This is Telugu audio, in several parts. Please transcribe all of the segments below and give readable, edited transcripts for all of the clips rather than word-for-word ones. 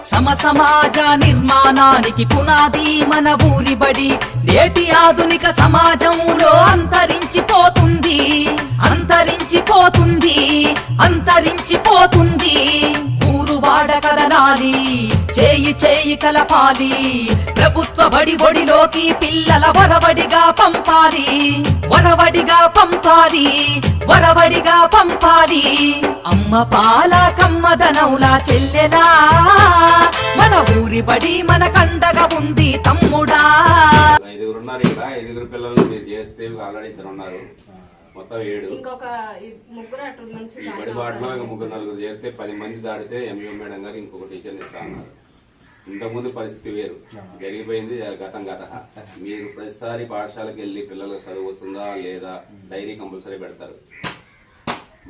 సమాజ నిర్మాణానికి పునాది మన ఊరి బడి. నేటి ఆధునిక సమాజంలో అంతరించిపోతుంది అంతరించిపోతుంది అంతరించిపోతుంది. ఊరు వాడ కదలాలి, చేయి చేయి కలపాలి. ప్రభుత్వ బడి ఒడిలోకి పిల్లల వరవడిగా పంపాలి, వరవడిగా పంపాలి, వరవడిగా పంపాలి. అమ్మ పాల కమ్మదనౌలా చెల్లెలా, మన ఊరి బడి మన కండగా ఉంది తమ్ముడా. 5 ఉన్నారు ఇక్కడ. 5 పిల్లలు మీరు చేస్తే ఆల్రెడీ 2 ఉన్నారు, మొత్తం 7. ఇంకొక 3 అటు నుంచి ఈ బడి బాటలో ఇంక 3-4 చేస్తే 10 మంది దాడితే ఎంయూ మేడం గారు ఇంకొక టీచర్ని ఇస్తా అన్నారు. ఇంతకుముందు పరిస్థితి వేరు, జరిగిపోయింది గతం గత. మీరు ప్రతిసారి పాఠశాలకు వెళ్ళి పిల్లలకు చదువు వస్తుందా లేదా, డైరీ కంపల్సరీ పెడతారు,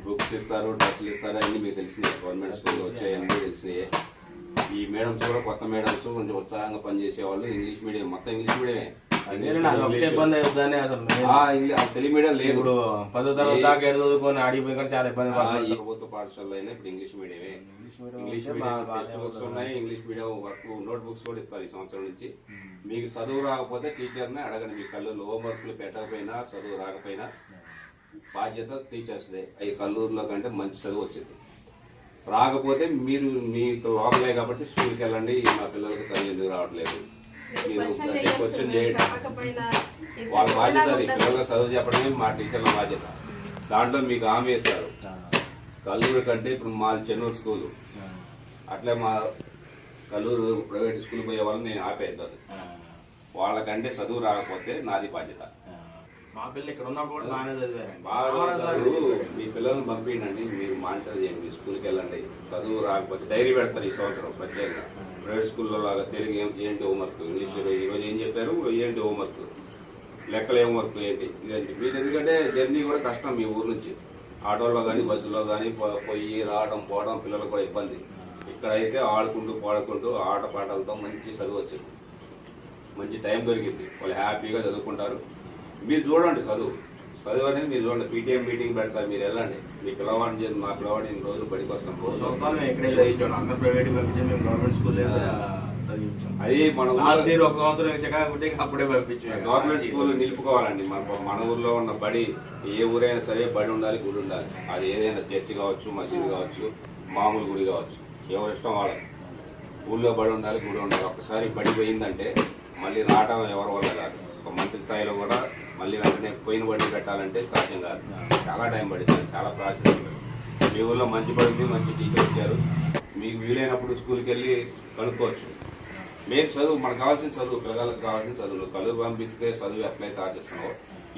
బుక్స్ ఇస్తారు, డ్రెస్సులు ఇస్తారు, అన్ని మీకు తెలిసినాయి. గవర్నమెంట్ స్కూల్లో వచ్చాయన్నీ తెలిసినాయి. ఈ మేడమ్స్ కూడా కొత్త మేడమ్స్ కొంచెం ఉత్సాహంగా పనిచేసే వాళ్ళు. ఇంగ్లీష్ మీడియం, మొత్తం ఇంగ్లీష్ మీడియమే. తెలుగు మీడియం లేదు. ఇప్పుడు 10వ తరగతి దాకా చదువుకొని ఆడిపోయి చాలా ఇబ్బంది. ప్రభుత్వ పాఠశాలలో అయినా ఇప్పుడు ఇంగ్లీష్ మీడియమే. ఇంగ్లీష్ మీడియం టెక్స్ట్ బుక్స్ ఉన్నాయి, English medium work note books కూడా ఇస్తారు. ఈ సంవత్సరం నుంచి మీకు చదువు రాకపోతే టీచర్ని అడగండి. మీ కల్లూరులో హోంవర్క్లు పెట్టకపోయినా, చదువు రాకపోయినా బాధ్యత టీచర్స్దే. అవి కల్లూరులో కంటే మంచి చదువు వచ్చింది. రాకపోతే మీరు మీకు లోపలే కాబట్టి స్కూల్కి వెళ్ళండి, మా పిల్లలకి చదువు ఎందుకు రావట్లేదు, మీరు క్వశ్చన్ చేయండి. వాళ్ళ బాధ్యత అది. పిల్లలకు చదువు చెప్పడమే మా టీచర్ల బాధ్యత. దాంట్లో మీకు హామీ ఇస్తారు. కల్లూరు కంటే ఇప్పుడు మా చెన్నూరు స్కూలు, అట్లే మా కల్లూరు ప్రైవేట్ స్కూల్ పోయే వాళ్ళని నేను ఆపేద్దాను. వాళ్ళకంటే చదువు రాకపోతే నాది బాధ్యత. మా పిల్లలు ఇక్కడ ఉన్నప్పుడు బాగానే చదివారండి. మీ పిల్లల్ని పంపించండి, మీరు మానిటర్ చేయండి, మీ స్కూల్కి వెళ్ళండి. చదువు రాకపోతే డైరీ పెడతారు ఈ సంవత్సరం ప్రత్యేకంగా. ప్రైవేట్ స్కూల్లో లాగా తెలుగు ఏంటి హోంవర్క్, ఇంగ్లీష్ ఈరోజు ఏం చెప్పారు ఏంటి హోంవర్క్, లెక్కలు ఏం వర్క్ ఏంటి ఇదేంటి. మీరు ఎందుకంటే జర్నీ కూడా కష్టం. మీ ఊరు నుంచి ఆటోలో కానీ బస్సులో కానీ పోయి రావడం పోవడం పిల్లలకు కూడా ఇబ్బంది. ఇక్కడైతే ఆడుకుంటూ పాడుకుంటూ ఆట పాటలతో మంచి చదువు వచ్చింది, మంచి టైం దొరికింది. వాళ్ళు హ్యాపీగా చదువుకుంటారు. మీరు చూడండి, చదువు అనేది మీరు చూడండి. పీటీఎం మీటింగ్ పెడతారు, మీరు వెళ్ళండి. మీ పిల్లవాడిని మా పిల్లవాడిని రోజు బడికి వస్తాం. అది మన అప్పుడే గవర్నమెంట్ స్కూల్ నిలుపుకోవాలండి. మన ఊర్లో ఉన్న బడి, ఏ ఊరైనా సరే బడి ఉండాలి, గుడి ఉండాలి. అది ఏదైనా చర్చి కావచ్చు, మసీదు కావచ్చు, మామూలు గుడి కావచ్చు, ఎవరి ఇష్టం వాళ్ళకి. ఊళ్ళో బడి ఉండాలి, గుడి ఉండాలి. ఒక్కసారి బడి పోయిందంటే మళ్ళీ రావడం ఎవరి వల్ల కాదు. ఒక మంత్రి స్థాయిలో కూడా మళ్ళీ వెంటనే పోయిన బడి పెట్టాలంటే సాధ్యం కాదు. చాలా టైం పడుతుంది, చాలా ప్రాసెస్. మీ ఊళ్ళో మంచి పడింది, మంచి టీచర్ ఇచ్చారు. మీకు వీలైనప్పుడు స్కూల్కి వెళ్ళి కనుక్కోవచ్చు. మేము చదువు, మనకు కావాల్సిన చదువు, పిల్లలకు కావాల్సిన చదువులు. కలుగు పంపిస్తే చదువు ఎట్లయితే ఆశిస్తున్నావో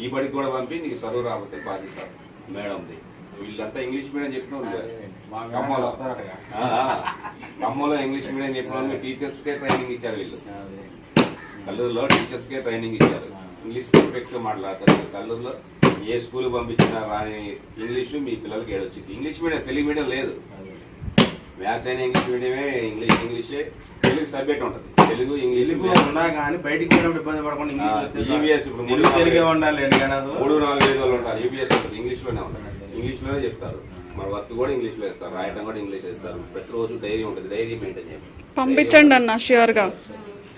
ఈ బడికి కూడా పంపి నీకు చదువు రాకపోతే బాధిస్తారు మేడంది. వీళ్ళంతా ఇంగ్లీష్ మీడియం చెప్పిన వాళ్ళు. ఖమ్మంలో ఇంగ్లీష్ మీడియం చెప్పిన వాళ్ళు టీచర్స్కే ట్రైనింగ్ ఇచ్చారు. వీళ్ళు కల్లూరులో టీచర్స్కే ట్రైనింగ్ ఇచ్చారు. ఇంగ్లీష్ పర్ఫెక్ట్ గా మాట్లాడతారు. కల్లూరులో ఏ స్కూల్ పంపించినా రాని ఇంగ్లీషు మీ పిల్లలకి ఏడొచ్చింది. ఇంగ్లీష్ మీడియం, తెలుగు మీడియం లేదు. మ్యాథ్స్ అయినా ఇంగ్లీష్ మీడియమే, ఇంగ్లీషే. తెలుగు సబ్జెక్ట్ ఉంటుంది, తెలుగు ఇంగ్లీష్ ఉన్నా కానీ బయటికి పోయినప్పుడు ఇబ్బంది పడకుండా ఈబీఎస్ ఇప్పుడు 3-4 ఉండాలి. 3-4 వాళ్ళు ఉంటారు. ఈబీఎస్ ఉంటుంది, ఇంగ్లీష్ లోనే ఉంటుంది. ఇంగ్లీష్ లోనే చెప్తారు. మన వర్క్ కూడా ఇంగ్లీష్ లో ఇస్తారు, రాయటం కూడా ఇంగ్లీష్ ఇస్తారు. ప్రతిరోజు డైరీ ఉంటుంది, డైరీ మెయింటైన్ చేయాలి. పంపించండి అన్న, ష్యూర్ గా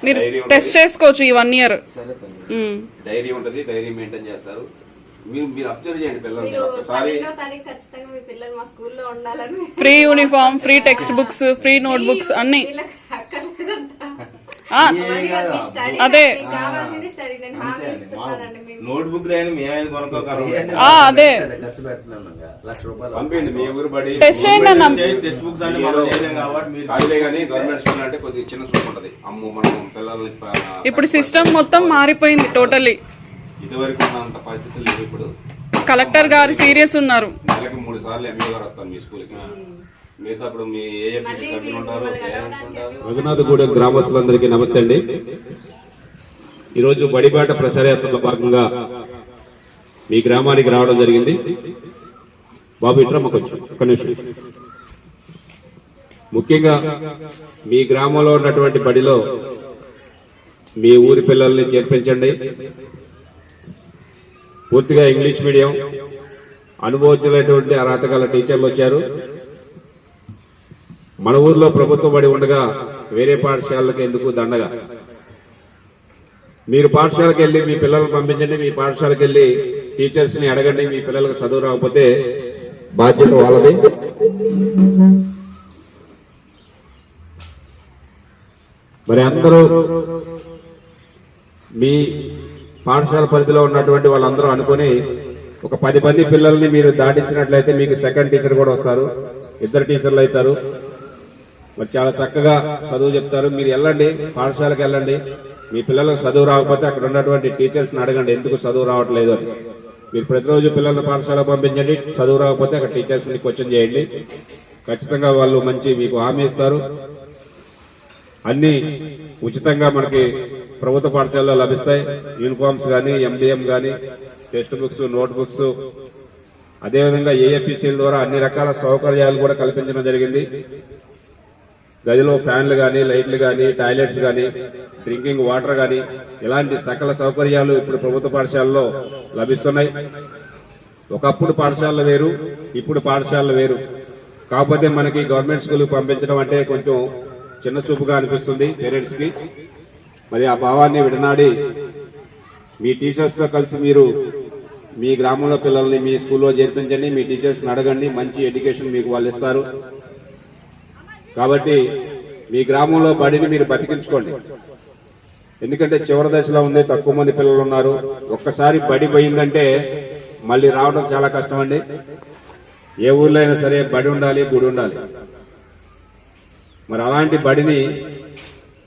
మీరు టెస్ట్ చేసుకోవచ్చు ఈ 1 year. డైరీ ఉంటుంది, డైరీ మెయింటైన్ చేస్తారు. మీరు అబ్జర్వ్ చేయండి పిల్లలు. ఒకసారి free uniform, free text books, free note books అన్ని. అదే నోట్ బుక్ అదే పంపించండి. మీ ఊరు బడి టెస్ట్ చేయండి అన్న. టెక్స్ట్ బుక్స్ కానీ గవర్నమెంట్ స్కూల్ అంటే కొద్దిగా చిన్న స్కూల్ ఉంటుంది. అమ్ము మనం పిల్లల్ని ఇప్పుడు సిస్టమ్ మొత్తం మారిపోయింది టోటల్లీ. ఇదివరకు ఉన్నంత పరిస్థితులు లేవు ఇప్పుడు. కలెక్టర్ గారు సీరియస్ ఉన్నారు. నెలకు 3 సార్లు ఎంఈఓ గారు వస్తారు మీ స్కూల్ కి. మిగతా ఇప్పుడు మీ ఏఎంపీ సభ్యులు ఉంటారు, పేరెంట్స్ ఉంటారు. రఘునాథగూడెం గ్రామస్తులందరికీ నమస్తే అండి. ఈరోజు బడిబాట ప్రచారయాత్రలో భాగంగా మీ గ్రామానికి రావడం జరిగింది. బాబు ఇట్రమ్మ కొంచెం ఒక్క నిమిషం. ముఖ్యంగా మీ గ్రామంలో ఉన్నటువంటి బడిలో మీ ఊరి పిల్లల్ని చేర్పించండి. పూర్తిగా ఇంగ్లీష్ మీడియం, అనుభవజ్ఞులైనటువంటి అర్హత గల టీచర్లు వచ్చారు. మన ఊర్లో ప్రభుత్వ బడి ఉండగా వేరే పాఠశాలలకు ఎందుకు దండగా? మీరు పాఠశాలకు వెళ్ళి మీ పిల్లలను పంపించండి, మీ పాఠశాలకు వెళ్ళి టీచర్స్ ని అడగండి. మీ పిల్లలకు చదువు రాకపోతే బాధ్యత వాళ్ళది. మరి అందరూ మీ పాఠశాల పరిధిలో ఉన్నటువంటి వాళ్ళందరూ అనుకుని ఒక 10 మంది పిల్లల్ని మీరు దాటించినట్లయితే మీకు సెకండ్ టీచర్ కూడా వస్తారు, 2 టీచర్లు అవుతారు. మరి చాలా చక్కగా చదువు చెప్తారు. మీరు వెళ్ళండి, పాఠశాలకు వెళ్ళండి. మీ పిల్లలకు చదువు రాకపోతే అక్కడ ఉన్నటువంటి టీచర్స్ని అడగండి ఎందుకు చదువు రావట్లేదు అని. మీరు ప్రతిరోజు పిల్లల్ని పాఠశాలకు పంపించండి. చదువు రాకపోతే అక్కడ టీచర్స్ని క్వశ్చన్ చేయండి. ఖచ్చితంగా వాళ్ళు మంచి మీకు హామీ ఇస్తారు. అన్ని ఉచితంగా మనకి ప్రభుత్వ పాఠశాలలో లభిస్తాయి. యూనిఫామ్స్ కానీ, ఎండిఎం కానీ, టెక్స్ట్ బుక్స్, నోట్ బుక్స్, అదేవిధంగా ఏఎఫ్పిసిల ద్వారా అన్ని రకాల సౌకర్యాలు కూడా కల్పించడం జరిగింది. గదిలో ఫ్యాన్లు కానీ, లైట్లు కానీ, టాయిలెట్స్ కానీ, డ్రింకింగ్ వాటర్ కానీ, ఇలాంటి సకల సౌకర్యాలు ఇప్పుడు ప్రభుత్వ పాఠశాలలో లభిస్తున్నాయి. ఒకప్పుడు పాఠశాలలు వేరు, ఇప్పుడు పాఠశాలలు వేరు. కాకపోతే మనకి గవర్నమెంట్ స్కూల్కి పంపించడం అంటే కొంచెం చిన్న చూపుగా అనిపిస్తుంది పేరెంట్స్ కి. మరి ఆ భావాన్ని విడనాడి మీ టీచర్స్ తో కలిసి మీరు మీ గ్రామంలో పిల్లల్ని మీ స్కూల్లో చేర్పించండి. మీ టీచర్స్ ని అడగండి, మంచి ఎడ్యుకేషన్ మీకు వాళ్ళు ఇస్తారు. కాబట్టి మీ గ్రామంలో బడిని మీరు బతికించుకోండి. ఎందుకంటే చివరి దశలో ఉంది, తక్కువ మంది పిల్లలు ఉన్నారు. ఒక్కసారి బడి పోయిందంటే మళ్ళీ రావడం చాలా కష్టం అండి. ఏ ఊర్లో అయినా సరే బడి ఉండాలి, గుడి ఉండాలి. మరి అలాంటి బడిని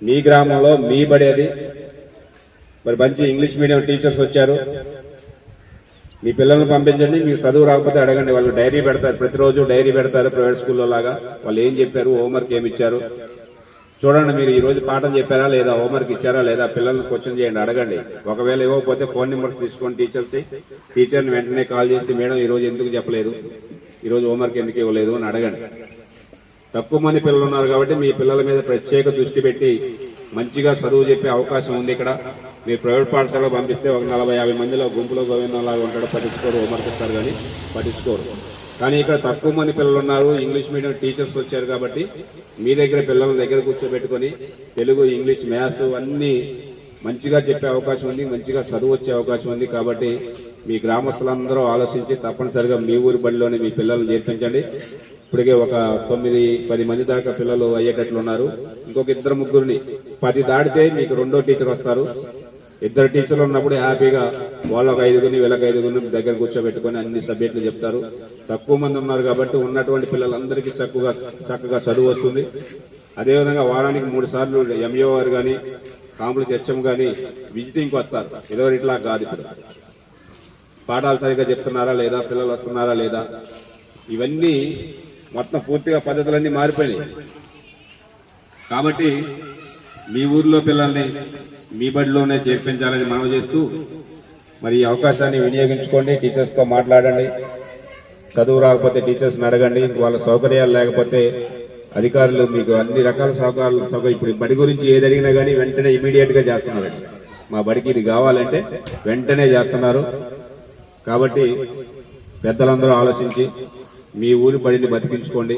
మీ గ్రామంలో మీ బడి అది. మరి మంచి ఇంగ్లీష్ మీడియం టీచర్స్ వచ్చారు, మీ పిల్లల్ని పంపించండి. మీకు చదువు రాకపోతే అడగండి. వాళ్ళు డైరీ పెడతారు, ప్రతిరోజు డైరీ పెడతారు ప్రైవేట్ స్కూల్లో లాగా. వాళ్ళు ఏం చెప్పారు, హోంవర్క్ ఏమి ఇచ్చారు చూడండి. మీరు ఈ రోజు పాఠం చెప్పారా లేదా, హోంవర్క్ ఇచ్చారా లేదా, పిల్లల్ని క్వశ్చన్ చేయండి, అడగండి. ఒకవేళ ఇవ్వకపోతే ఫోన్ నెంబర్స్ తీసుకోండి టీచర్ని వెంటనే కాల్ చేసి మేడం ఈ రోజు ఎందుకు చెప్పలేదు, ఈ రోజు హోంవర్క్ ఎందుకు ఇవ్వలేదు అని అడగండి. తక్కువ మంది పిల్లలు ఉన్నారు కాబట్టి మీ పిల్లల మీద ప్రత్యేక దృష్టి పెట్టి మంచిగా చదువు చెప్పే అవకాశం ఉంది ఇక్కడ. మీరు ప్రైవేట్ పాఠశాలకు పంపిస్తే ఒక 40-50 మందిలో గుంపులో గోవిందంలాగా ఉంటాడు, పట్టించుకోరు, హోంవర్క్ ఇస్తారు కానీ పట్టించుకోరు. కానీ ఇక్కడ తక్కువ మంది పిల్లలు ఉన్నారు, ఇంగ్లీష్ మీడియం టీచర్స్ వచ్చారు కాబట్టి మీ దగ్గర పిల్లల దగ్గర కూర్చోబెట్టుకుని తెలుగు, ఇంగ్లీష్, మ్యాథ్స్ అన్ని మంచిగా చెప్పే అవకాశం ఉంది, మంచిగా చదువు వచ్చే అవకాశం ఉంది. కాబట్టి మీ గ్రామస్తులందరూ ఆలోచించి తప్పనిసరిగా మీ ఊరి బడిలోనే మీ పిల్లల్ని చేర్పించండి. ఇప్పటికే ఒక 9-10 మంది దాకా పిల్లలు అయ్యేటట్లు ఉన్నారు. ఇంకొక 2-3 10 దాటితే మీకు 2వ టీచర్ వస్తారు. 2 టీచర్లు ఉన్నప్పుడు హ్యాపీగా వాళ్ళు ఒక 5 వీళ్ళకి 5 దగ్గర కూర్చోబెట్టుకుని అన్ని సబ్జెక్టులు చెప్తారు. తక్కువ మంది ఉన్నారు కాబట్టి ఉన్నటువంటి పిల్లలందరికీ చక్కగా చదువు వస్తుంది. అదేవిధంగా వారానికి 3 సార్లు ఎంఈఓ గారు కానీ, కాంప్లెక్స్ హెచ్ఎం కానీ విజిటింగ్కి వస్తారు. ఏదో ఇట్లా కాదు, ఇప్పుడు పాఠాలు సరిగ్గా చెప్తున్నారా లేదా, పిల్లలు వస్తున్నారా లేదా, ఇవన్నీ మొత్తం పూర్తిగా పద్ధతులన్నీ మారిపోయినాయి. కాబట్టి మీ ఊర్లో పిల్లల్ని మీ బడిలోనే చేర్పించాలని మనవి చేస్తూ మరి ఈ అవకాశాన్ని వినియోగించుకోండి. టీచర్స్తో మాట్లాడండి. చదువు రాకపోతే టీచర్స్ని అడగండి. వాళ్ళ సౌకర్యాలు లేకపోతే అధికారులు మీకు అన్ని రకాల సౌకర్యాలు ఇప్పుడు బడి గురించి ఏది అడిగినా కానీ వెంటనే ఇమీడియట్ గా చేస్తున్నారు. మా బడికి ఇది కావాలంటే వెంటనే చేస్తున్నారు. కాబట్టి పెద్దలందరూ ఆలోచించి మీ ఊరి బడిని బతికించుకోండి.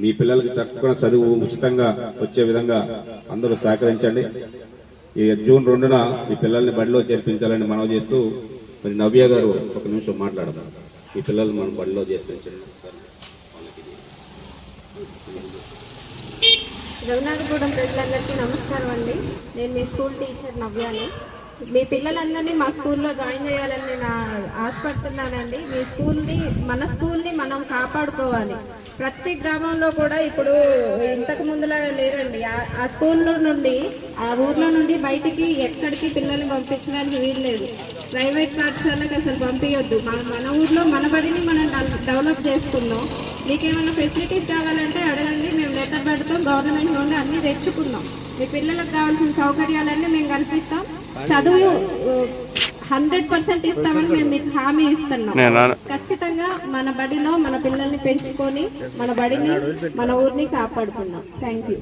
మీ పిల్లలకి చక్కగా చదువు ఉచితంగా వచ్చే విధంగా అందరూ సహకరించండి. ఈ జూన్ 2న మీ పిల్లల్ని బడిలో చేర్పించాలని మనవి చేస్తూ మరి నవ్య గారు ఒక నిమిషం మాట్లాడదాం. మీ పిల్లల్ని మనం బడిలో చేర్పించండి. రఘునాథగూడెం ప్రజలందరికీ నమస్కారం అండి. నేను మీ స్కూల్ టీచర్ నవ్యాని. మీ పిల్లలందరినీ మా స్కూల్లో జాయిన్ చేయాలని నేను ఆశపడుతున్నానండి. మీ స్కూల్ని, మన స్కూల్ని మనం కాపాడుకోవాలి. ప్రతి గ్రామంలో కూడా ఇప్పుడు ఇంతకు ముందులాగా లేరండి. ఆ స్కూల్లో నుండి, ఆ ఊర్లో నుండి బయటికి ఎక్కడికి పిల్లల్ని పంపించడానికి వీల్లేదు. ప్రైవేట్ పాఠశాలకు అసలు పంపించొద్దు. మన ఊర్లో మన బడిని మనం డెవలప్ చేసుకుందాం. మీకేమైనా ఫెసిలిటీస్ కావాలంటే అడగండి, మేము లెటర్ పెడతాం. గవర్నమెంట్ నుండి అన్నీ తెచ్చుకుందాం. మీ పిల్లలకు కావాల్సిన సౌకర్యాలన్నీ మేము కల్పిస్తాం. చదువు 100% ఇస్తామని మేము మీకు హామీ ఇస్తున్నాం. ఖచ్చితంగా మన బడిలో మన పిల్లల్ని పెంచుకొని మన బడిని, మన ఊరిని కాపాడుకుందాం. Thank you.